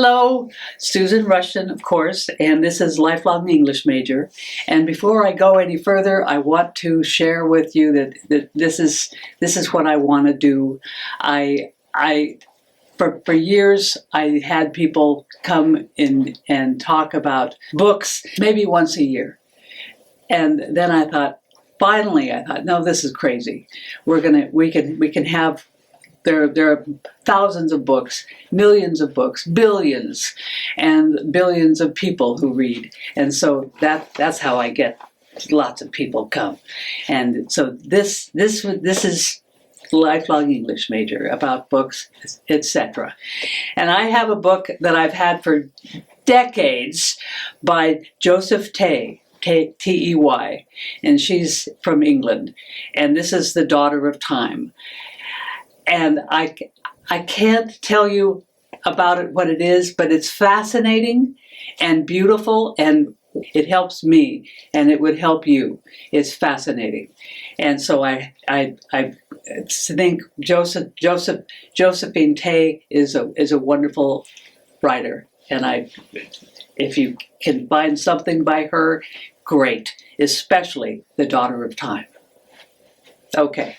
Hello, Susan Rushton, of course, and this is Lifelong English Major. And before I go any further, I want to share with you that this is what I want to do. For years, I had people come in and talk about books, maybe once a year. And then I thought, no, this is crazy. We can have. There are thousands of books, millions of books, billions, and billions of people who read, and so that's how I get lots of people come. And so this is Lifelong English Major, about books, etc. And I have a book that I've had for decades by Joseph Tay. Tey, and she's from England, and this is The Daughter of Time. And I can't tell you about it, what it is, but it's fascinating and beautiful, and it helps me, and it would help you. It's fascinating, and so I think Josephine Tay is a wonderful writer, and if you can find something by her, great, especially The Daughter of Time. Okay,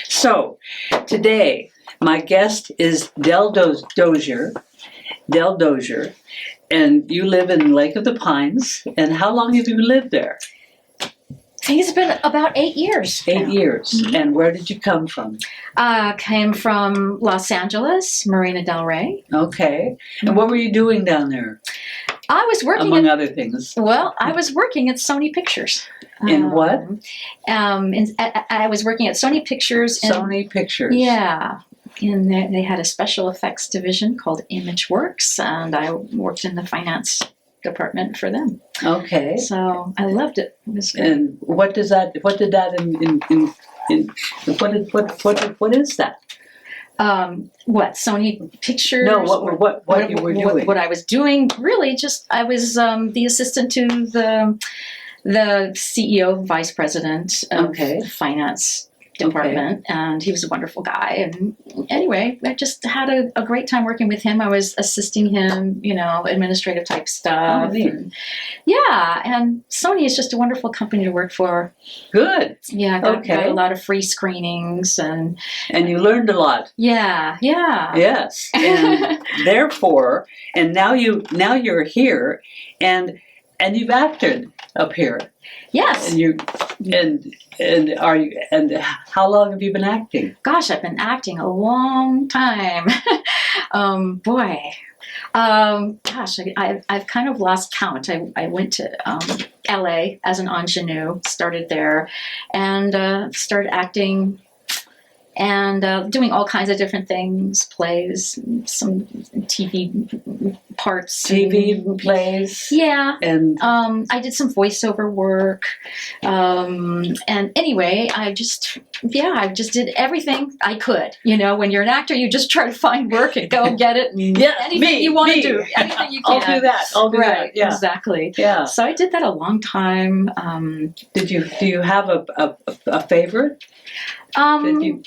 so today my guest is Dozier, and you live in Lake of the Pines. And how long have you lived there? I think it's been about 8 years. 8 years. Mm-hmm. And where did you come from? Came from Los Angeles, Marina Del Rey. Okay. And what were you doing down there? I was working among other things. Well, I was working at Sony Pictures. In what? I was working at Sony Pictures. Sony Pictures. Yeah. And they had a special effects division called ImageWorks, and I worked in the finance department for them. Okay. So I loved it. It was good. And what is that? What is that? What, Sony Pictures? No, what you were doing? What I was doing, really, just I was the assistant to the CEO, vice president of the finance department, and he was a wonderful guy. And anyway, I just had a great time working with him. I was assisting him, administrative type stuff. Oh, neat. And Sony is just a wonderful company to work for. Good. Yeah, got a lot of free screenings and you learned a lot. Yeah. Yes, and therefore, and now you're here, and you've acted up here. Yes. And how long have you been acting? Gosh, I've been acting a long time. I've kind of lost count. I went to LA as an ingenue, started there, and started acting and doing all kinds of different things, plays, some TV parts. TV plays? Yeah. And I did some voiceover work. And anyway, I just did everything I could. When you're an actor, you just try to find work and go get it. And anything you want to do. Anything you can. I'll do that. Yeah. Exactly. Yeah. So I did that a long time. Do you have a favorite? I think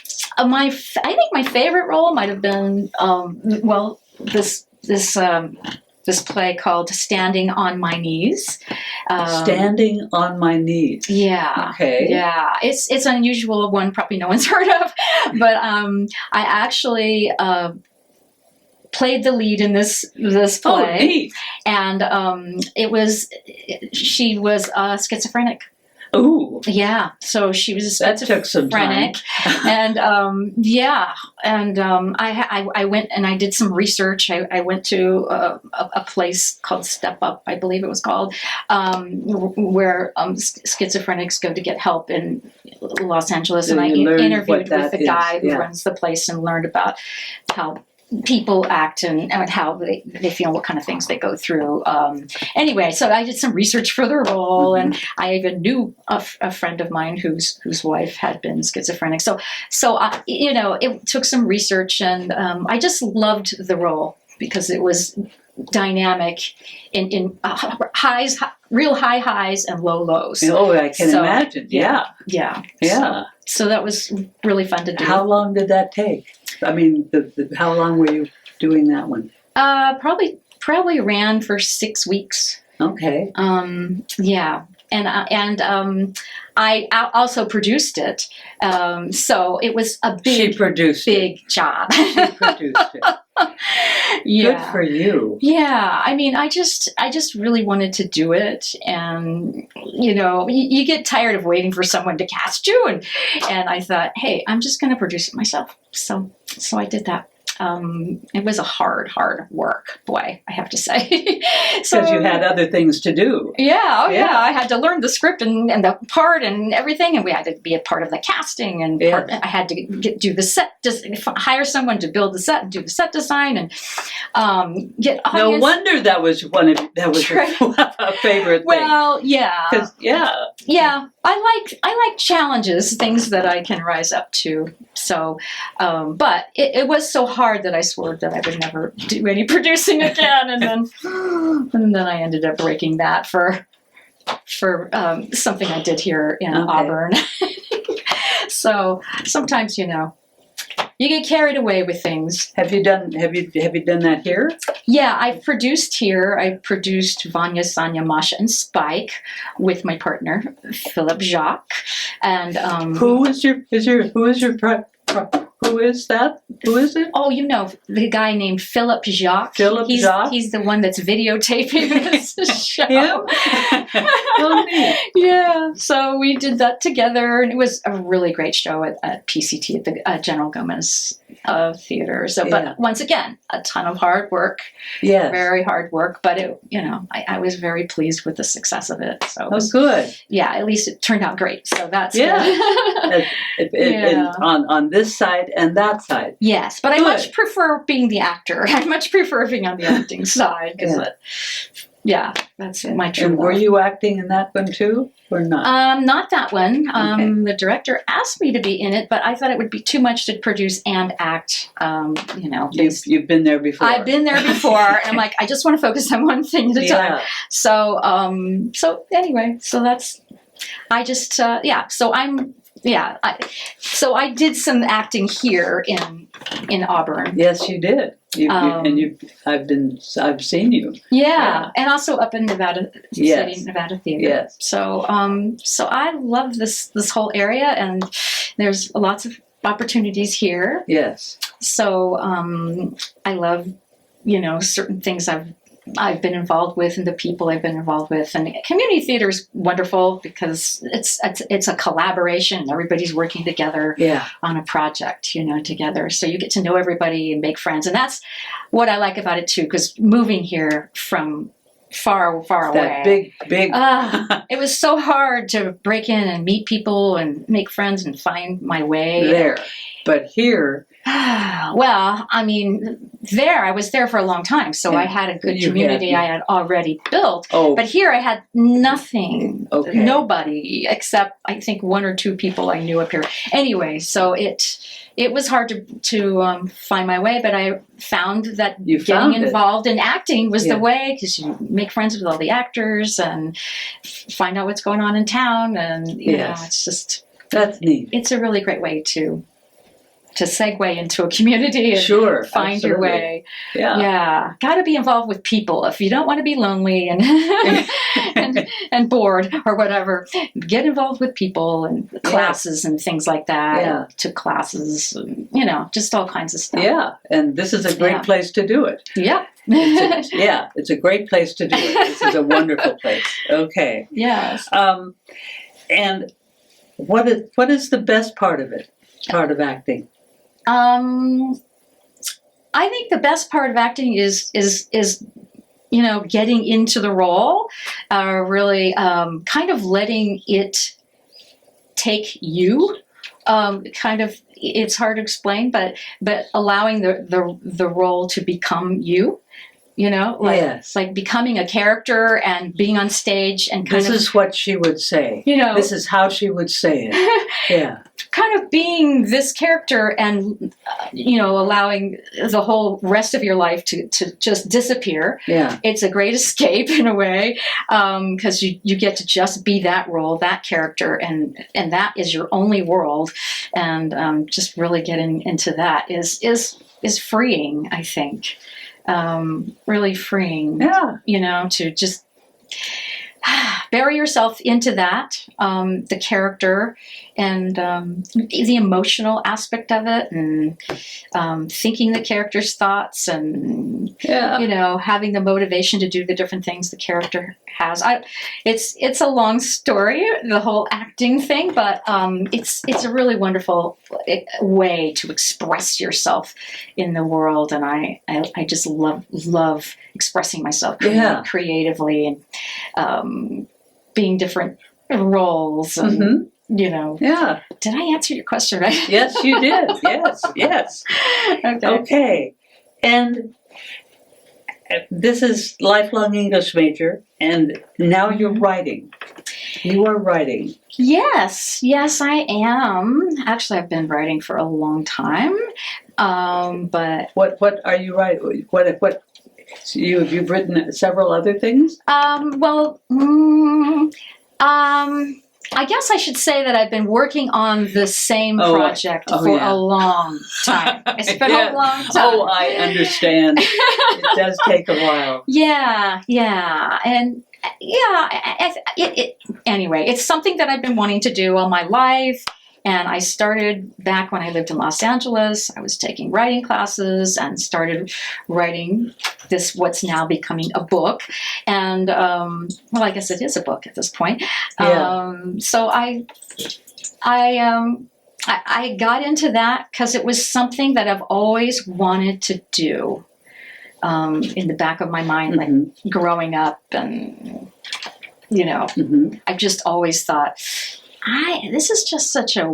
my favorite role might have been this play called Standing on My Knees. Standing on My Knees. Yeah. Okay. Yeah. It's an unusual one, probably no one's heard of, but I actually played the lead in this play. Oh, neat. And she was schizophrenic. Ooh. Yeah. So she was a schizophrenic. That took some time. And I went and I did some research. I went to a place called Step Up, I believe it was called, where schizophrenics go to get help in Los Angeles. And I interviewed with the guy who runs the place and learned about how people act and how they feel, what kind of things they go through. Anyway, so I did some research for the role, and I even knew a friend of mine whose wife had been schizophrenic. So it took some research, and I just loved the role because it was dynamic in highs, real high highs and low lows. Oh, I can imagine. Yeah. So that was really fun to do. How long did that take? I mean, how long were you doing that one? Probably probably ran for 6 weeks. Okay. Yeah. I also produced it. So it was a She produced big job. She produced it. Yeah. Good for you. Yeah. I mean, I just really wanted to do it. And, you get tired of waiting for someone to cast you. And I thought, hey, I'm just going to produce it myself. So I did that. It was a hard work, boy, I have to say. Because you had other things to do. Yeah, I had to learn the script and the part and everything, and we had to be a part of the casting, and I had to do the set, just hire someone to build the set and do the set design, and get audience. No wonder that was your favorite thing. Well, yeah. Yeah. I like challenges, things that I can rise up to. So, but it was so hard that I swore that I would never do any producing again, and then I ended up breaking that for something I did here in Auburn. So sometimes you get carried away with things. Have you done that here? Yeah, I've produced here. I produced Vanya, Sanya, Masha, and Spike with my partner Philip Jacques. And who is that? Who is it? Oh, the guy named Philip Jacques. Jacques? He's the one that's videotaping this show. Him? Oh, neat. Yeah, so we did that together, and it was a really great show at PCT, at the General Gomez Theater. So, but once again, a ton of hard work. Yes. Very hard work, but I was very pleased with the success of it. So it was good. Yeah, at least it turned out great. So that's good. Yeah. On this side and that side. Yes, but I much prefer being the actor. I much prefer being on the acting side because that's my true And were love. you acting in that one too, or not? Not that one. Okay. The director asked me to be in it, but I thought it would be too much to produce and act. You've been there before. I've been there before, and I'm like, I just want to focus on one thing at a time. So, anyway, so that's. I just So I'm. Yeah, so I did some acting here in Auburn. Yes, you did. I've seen you. Yeah, and also up in Nevada City, Nevada Theater. Yes. So I love this whole area, and there's lots of opportunities here. Yes. So I love certain things I've been involved with, and the people I've been involved with, and community theater is wonderful because it's a collaboration. Everybody's working together on a project, together. So you get to know everybody and make friends, and that's what I like about it too. Because moving here from far away, that big. It was so hard to break in and meet people and make friends and find my way there. But here. Well, I mean, I was there for a long time, so I had a good community I had already built. Oh. But here I had nothing, nobody, except I think one or two people I knew up here. Anyway, so it was hard to find my way, but I found that getting involved in acting was the way, because you make friends with all the actors and find out what's going on in town, and it's just that's neat. It's a really great way to segue into a community and find your way. Yeah. Got to be involved with people. If you don't want to be lonely and bored or whatever, get involved with people and classes and things like that. Yeah. To classes, and, just all kinds of stuff. Yeah, and this is a great place to do it. Yeah. It's a great place to do it. This is a wonderful place. Okay. Yes. And what is the best part of it? Part of acting? I think the best part of acting is getting into the role, really kind of letting it take you. It's hard to explain, but allowing the role to become you. Like becoming a character and being on stage and this is what she would say. This is how she would say it. Yeah. Kind of being this character and, allowing the whole rest of your life to just disappear. Yeah. It's a great escape in a way, because you get to just be that role, that character, and that is your only world. And just really getting into that is freeing, I think. really freeing. Yeah. You know, to just bury yourself into that, the character, and the emotional aspect of it, and thinking the character's thoughts, and you know, having the motivation to do the different things the character has. It's a long story, the whole acting thing, but it's a really wonderful way to express yourself in the world, and I just love expressing myself creatively, and being different roles, and you know. Yeah. Did I answer your question right? Yes, you did. Yes. Okay. And this is lifelong English major, and now you're writing. You are writing. Yes, I am. Actually, I've been writing for a long time. But what are you writing? What you've written several other things? I guess I should say that I've been working on the same project for a long time. It's been a long time. Oh, I understand. It does take a while. Yeah, and anyway, it's something that I've been wanting to do all my life. And I started back when I lived in Los Angeles. I was taking writing classes and started writing this, what's now becoming a book. And, well, I guess it is a book at this point. So I got into that because it was something that I've always wanted to do, in the back of my mind, like growing up. And, you know, I just always thought, this is just such a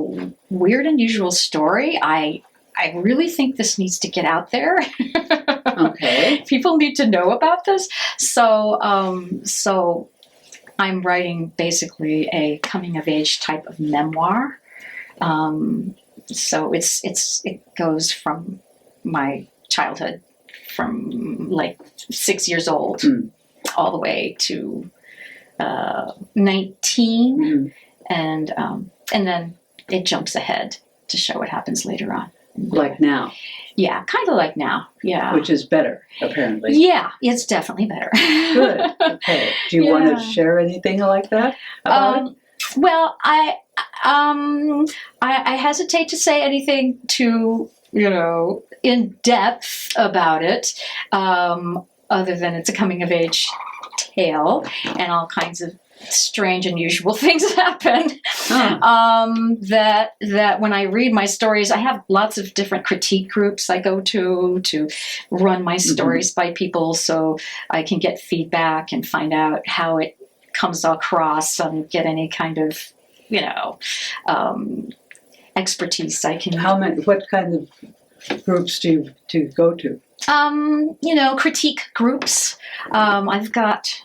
weird, unusual story. I really think this needs to get out there. Okay. People need to know about this. So I'm writing basically a coming of age type of memoir. So it goes from my childhood, from like 6 years old, all the way to 19. And then it jumps ahead to show what happens later on. Like now. Yeah, kind of like now. Yeah. Which is better, apparently. Yeah, it's definitely better. Good. Okay. Do you want to share anything like that about it? Well, I hesitate to say anything too, you know, in depth about it, other than it's a coming of age tale, and all kinds of strange, unusual things happen. That when I read my stories, I have lots of different critique groups I go to run my stories by people, so I can get feedback and find out how it comes across and get any kind of, you know, expertise I can. What kind of groups do you go to? You know, critique groups. I've got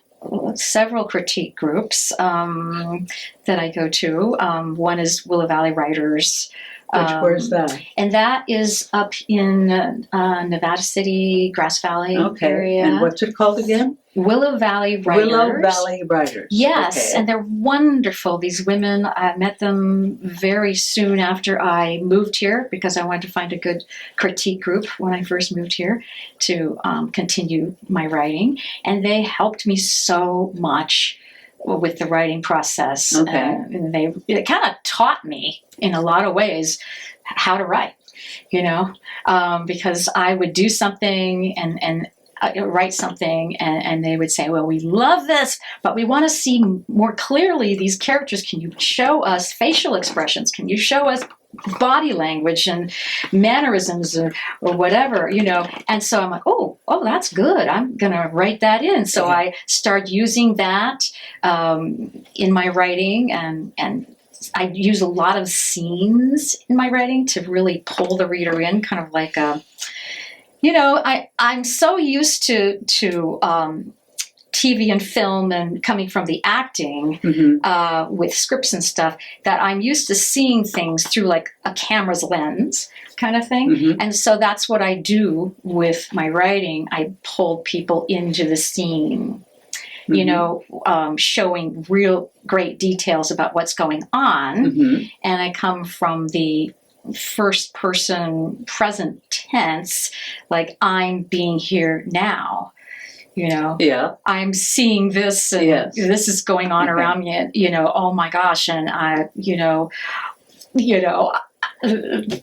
several critique groups that I go to. One is Willow Valley Writers. Where's that? And that is up in Nevada City, Grass Valley area. And what's it called again? Willow Valley Writers. Willow Valley Writers. Yes, and they're wonderful. These women, I met them very soon after I moved here, because I wanted to find a good critique group when I first moved here to continue my writing. And they helped me so much with the writing process. And it kind of taught me in a lot of ways how to write, you know, because I would do something and write something, and they would say, well, we love this, but we want to see more clearly these characters. Can you show us facial expressions? Can you show us body language and mannerisms or whatever, you know? And so I'm like, oh, that's good. I'm going to write that in. So I start using that in my writing, and I use a lot of scenes in my writing to really pull the reader in, kind of like a, you know, I'm so used to TV and film and coming from the acting with scripts and stuff, that I'm used to seeing things through like a camera's lens kind of thing. And so that's what I do with my writing. I pull people into the scene, you know, showing real great details about what's going on. And I come from the first person present tense, like I'm being here now. Yeah. I'm seeing this, and Yes. this is going on around me, and, oh my gosh, and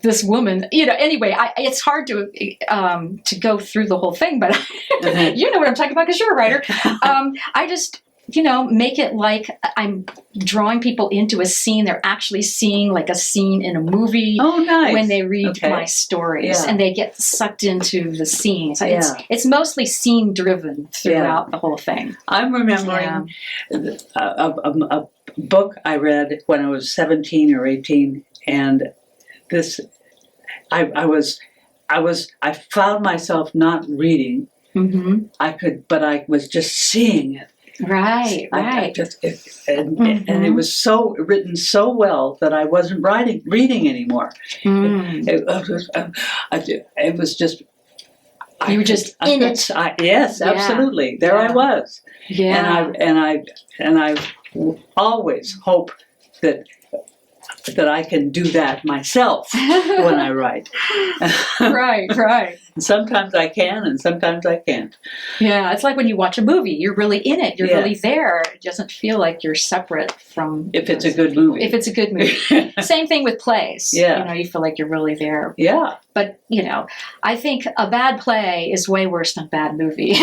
this woman, anyway, it's hard to go through the whole thing, but you know what I'm talking about because you're a writer. I just, make it like I'm drawing people into a scene. They're actually seeing like a scene in a movie. Oh, nice. When they read Okay. my stories, Yeah. and they get sucked into the scene. So Yeah. it's mostly scene driven throughout the whole thing. I'm remembering a book I read when I was 17 or 18, and this, I found myself not reading. Mm-hmm. But I was just seeing it. Right. And it was written so well that I wasn't reading anymore. Mm. It was just. You were just in it. Yes, Yeah. absolutely. There I was. Yeah. And I always hope that I can do that myself when I write. Right. Sometimes I can, and sometimes I can't. Yeah, it's like when you watch a movie, you're really in it. You're Yeah. really there. It doesn't feel like you're separate from. If it's a good movie. If it's a good movie. Same thing with plays. Yeah. You feel like you're really there. Yeah. But, I think a bad play is way worse than a bad movie.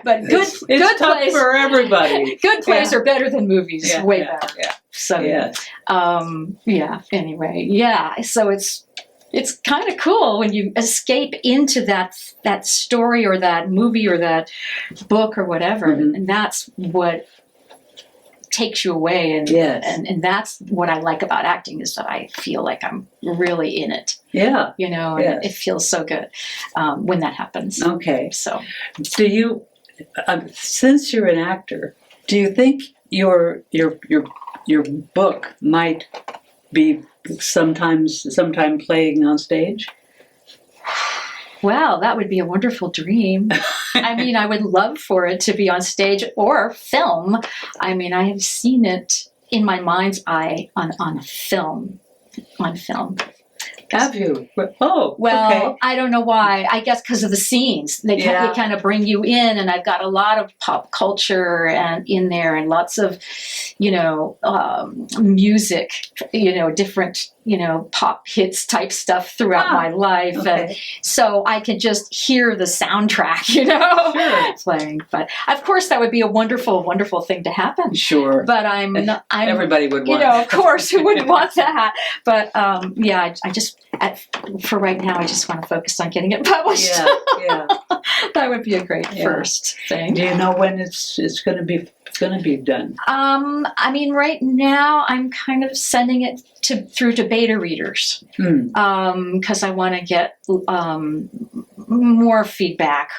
But It's good tough plays for everybody. Good plays are better than movies. Yeah, Way yeah, better. yeah. So Yes. Anyway, yeah. So it's kind of cool when you escape into that story or that movie or that book or whatever, Mhm. and that's what takes you away. And, Yes. and that's what I like about acting is that I feel like I'm really in it. Yeah. And Yes. it feels so good when that happens. Okay. So Do you, since you're an actor, do you think your book might be sometime playing on stage? Wow, that would be a wonderful dream. I mean, I would love for it to be on stage or film. I mean, I have seen it in my mind's eye on film. Have you? Oh, Well, okay. I don't know why. I guess because of the scenes. They kind of bring you in, and I've got a lot of pop culture and in there, and lots of, music, different, pop hits type stuff throughout my life. Okay. And so I can just hear the soundtrack, Sure. playing. But of course, that would be a wonderful, wonderful thing to happen. Sure. But I'm Everybody would want of course, who wouldn't want that? But I just, for right now, I just want to focus on getting it published. Yeah. That would be a great first thing. Do you know when it's going to be done? I mean, right now I'm kind of sending it through to beta readers because I want to get more feedback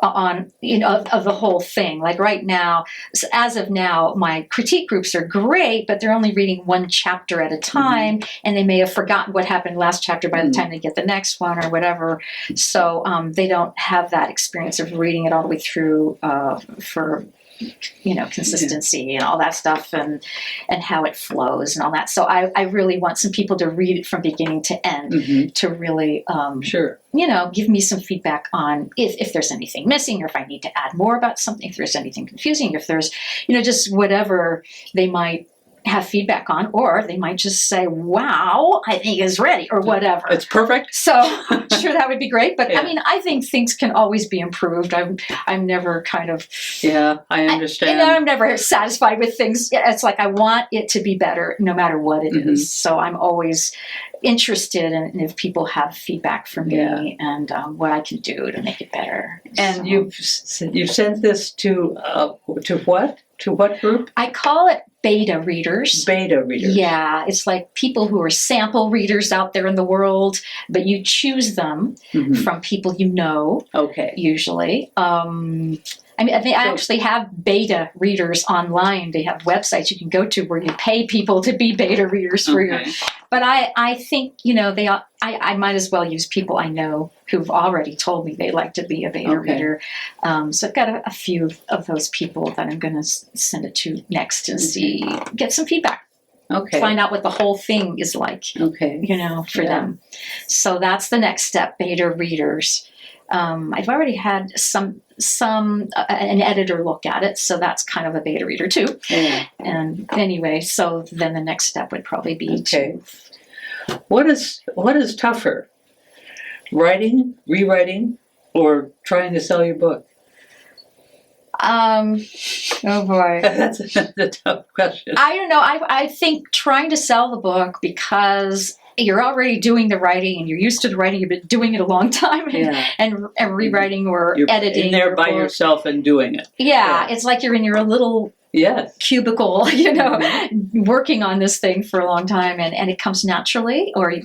on of the whole thing. Like right now, as of now, my critique groups are great, but they're only reading one chapter at a time, and they may have forgotten what happened last chapter by the time they get the next one or whatever. So they don't have that experience of reading it all the way through for consistency and all that stuff and how it flows and all that. So I really want some people to read it from beginning to end to really, Sure. give me some feedback on if there's anything missing or if I need to add more about something, if there's anything confusing, if there's, just whatever they might have feedback on, or they might just say, wow, I think it's ready or whatever. It's perfect. So I'm sure that would be great. But Yeah. I mean, I think things can always be improved. I'm never kind of, Yeah, I understand. I'm never satisfied with things. It's like I want it to be better no matter what it is. So I'm always interested in if people have feedback for me and what I can do to make it better. And So you've sent this to what? To what group? I call it beta readers. Beta readers. Yeah, it's like people who are sample readers out there in the world, but you choose them from people Okay. usually. I mean, they actually have beta readers online. They have websites you can go to where you pay people to be beta readers for you. But I think, I might as well use people I know who've already told me they like to be a beta reader. So I've got a few of those people that I'm going to send it to next and get some feedback. Okay. find out what the whole thing is like, Okay. for them. So that's the next step, beta readers. I've already had an editor look at it, so that's kind of a beta reader too. Yeah. And anyway, so then the next step would probably be to. What is tougher, writing, rewriting, or trying to sell your book? Oh boy. That's a tough question. I don't know. I think trying to sell the book, because you're already doing the writing and you're used to the writing. You've been doing it a long time, and rewriting or You're editing. in there your by book. yourself and doing it. Yeah, it's like you're in your little cubicle, working on this thing for a long time, and it comes naturally, but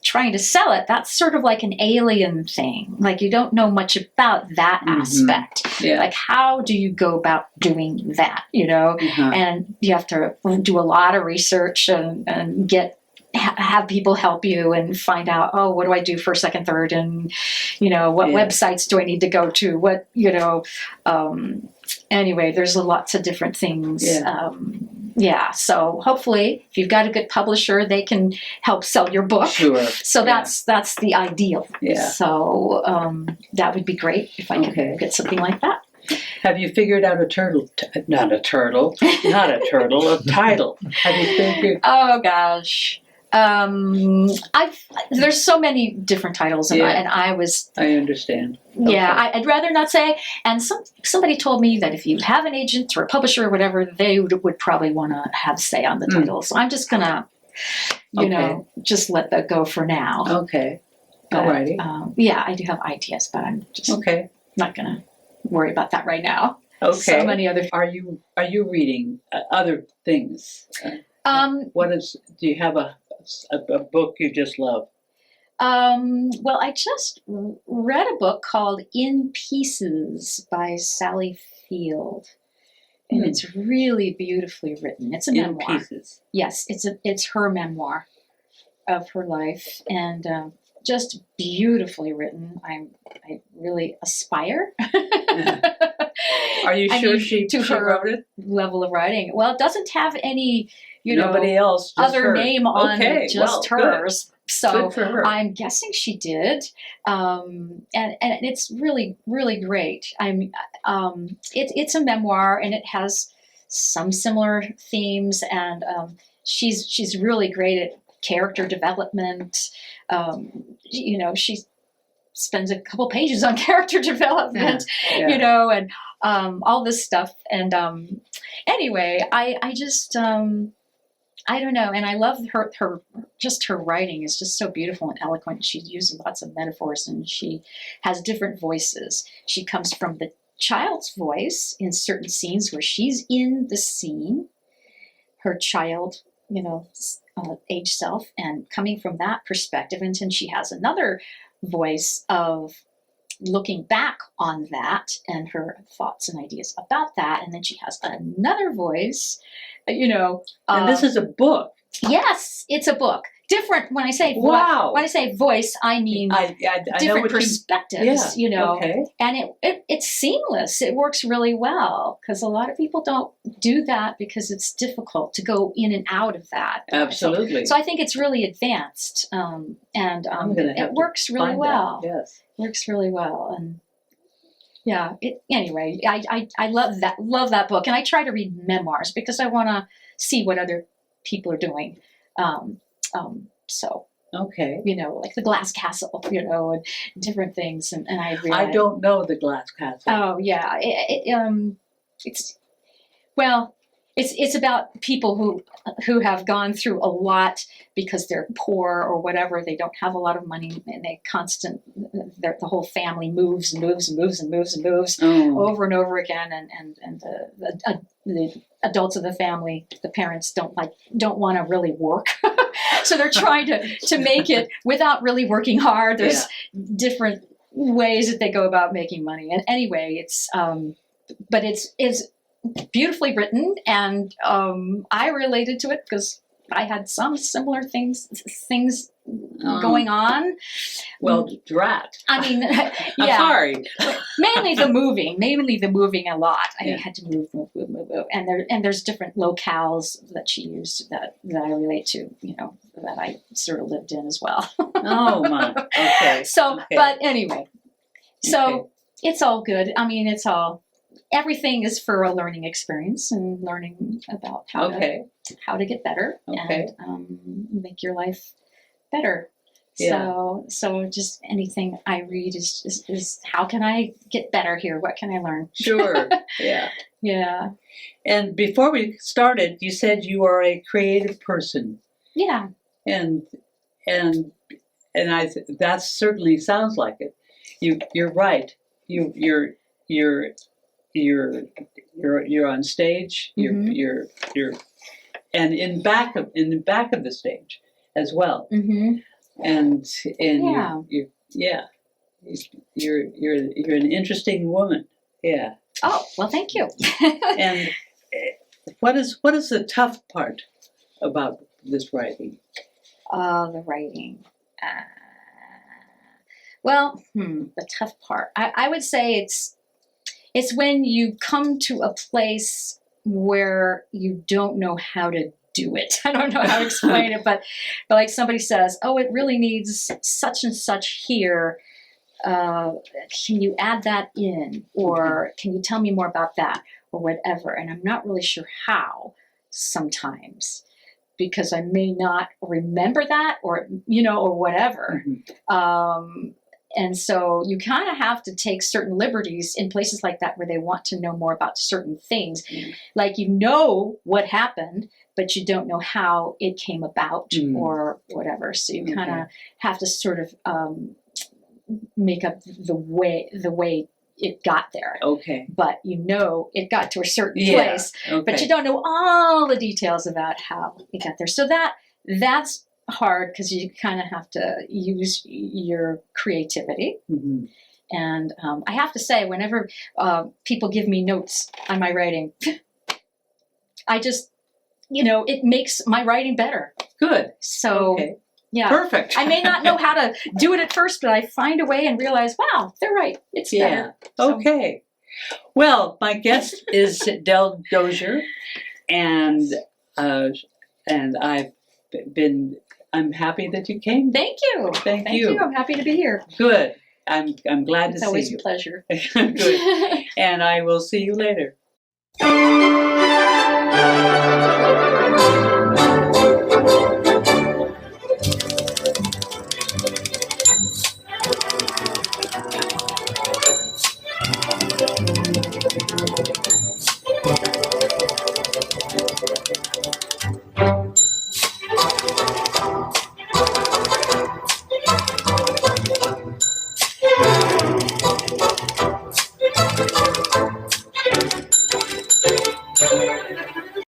trying to sell it, that's sort of like an alien thing. Like, you don't know much about that aspect. Yeah. Like, how do you go about doing that, and you have to do a lot of research and have people help you and find out, what do I do first, second, third, and what websites do I need to go to, what anyway, there's lots of different things. So hopefully if you've got a good publisher, they can help sell your book. Sure. So that's the ideal. So that would be great if I could get something like that. Have you figured out a title? Have you figured? Oh gosh. There's so many different titles, and I understand. I'd rather not say. And somebody told me that if you have an agent or a publisher or whatever, they would probably want to have say on the title. So I'm just gonna, just let that go for now. Okay. But, alrighty. I do have ideas, but I'm just not gonna worry about that right now. Okay. So many other. Are you reading other things? Do you have a book you just love? Well, I just read a book called In Pieces by Sally Field, and it's really beautifully written. It's a memoir. In Pieces. Yes, it's her memoir of her life, and just beautifully written. I really aspire. Are you sure she wrote it? Level of writing. Well, it doesn't have any, nobody else, just other her. name on it, just hers. Good. So good for her. I'm guessing she did, and it's really, really great. It's a memoir, and it has some similar themes, and she's really great at character development. She spends a couple pages on character development, and all this stuff. And anyway, I just I don't know, and I love her writing is just so beautiful and eloquent. She uses lots of metaphors, and she has different voices. She comes from the child's voice in certain scenes where she's in the scene, her child, age self, and coming from that perspective. And then she has another voice of looking back on that and her thoughts and ideas about that. And then she has another voice, and this is a book. Yes, it's a book. Different. When I say wow. When I say voice, I mean I different perspectives. Okay. And it's seamless. It works really well, because a lot of people don't do that because it's difficult to go in and out of that. Absolutely. So I think it's really advanced, and it works really well. Yes, works really well, and. Yeah. Anyway, I love that book, and I try to read memoirs because I want to see what other people are doing. So okay, like the Glass Castle, and different things, and I read. I don't know the Glass Castle. Oh yeah, it's about people who have gone through a lot because they're poor or whatever. They don't have a lot of money, and the whole family moves and moves and moves and moves and moves over and over again, and the adults of the family, the parents don't want to really work, so they're trying to make it without really working hard. There's different ways that they go about making money, and anyway, it's beautifully written, and I related to it because I had some similar things Oh. going on. Well, drat. I mean, I'm yeah, sorry. mainly the moving a lot. I Yeah. had to move, and there's different locales that she used that I relate to, you know, that I sort of lived in as well. Oh my. Okay. So, Okay. but anyway, so Okay. it's all good. I mean, everything is for a learning experience and learning about how to get better Okay. and make your life better. Yeah. So just anything I read is how can I get better here? What can I learn? Sure. Yeah. Yeah. And before we started, you said you are a creative person, Yeah. and that certainly sounds like it. You're right. You're you're on stage. Mhm. You're and in the back of the stage as well. Mm-hmm. And Yeah. you're an interesting woman. Yeah. Oh, well, thank you. And what is the tough part about this writing? The writing. Well, the tough part. I would say it's when you come to a place where you don't know how to do it. I don't know how to explain it, but like somebody says, "Oh, it really needs such and such here. Can you add that in, or can you tell me more about that, or whatever?" And I'm not really sure how sometimes, because I may not remember that, or or whatever. Mm-hmm. And so you kind of have to take certain liberties in places like that where they want to know more about certain things. Mm. Like, you know what happened, but you don't know how it came about or whatever. So you kind of have to sort of make up the way it got there. Okay. But it got to a certain place, Okay. but you don't know all the details about how it got there. So that's hard, because you kind of have to use your creativity. Mm-hmm. And I have to say, whenever people give me notes on my writing, I just, it makes my writing better. Good. So, Okay. yeah. Perfect. I may not know how to do it at first, but I find a way and realize, wow, they're right. It's better. So, okay. Well, my guest is Del Dozier, and I'm happy that you came. thank you. Thank you. I'm happy to be here. Good. I'm glad to It's see always you. a pleasure. Good. And I will see you later.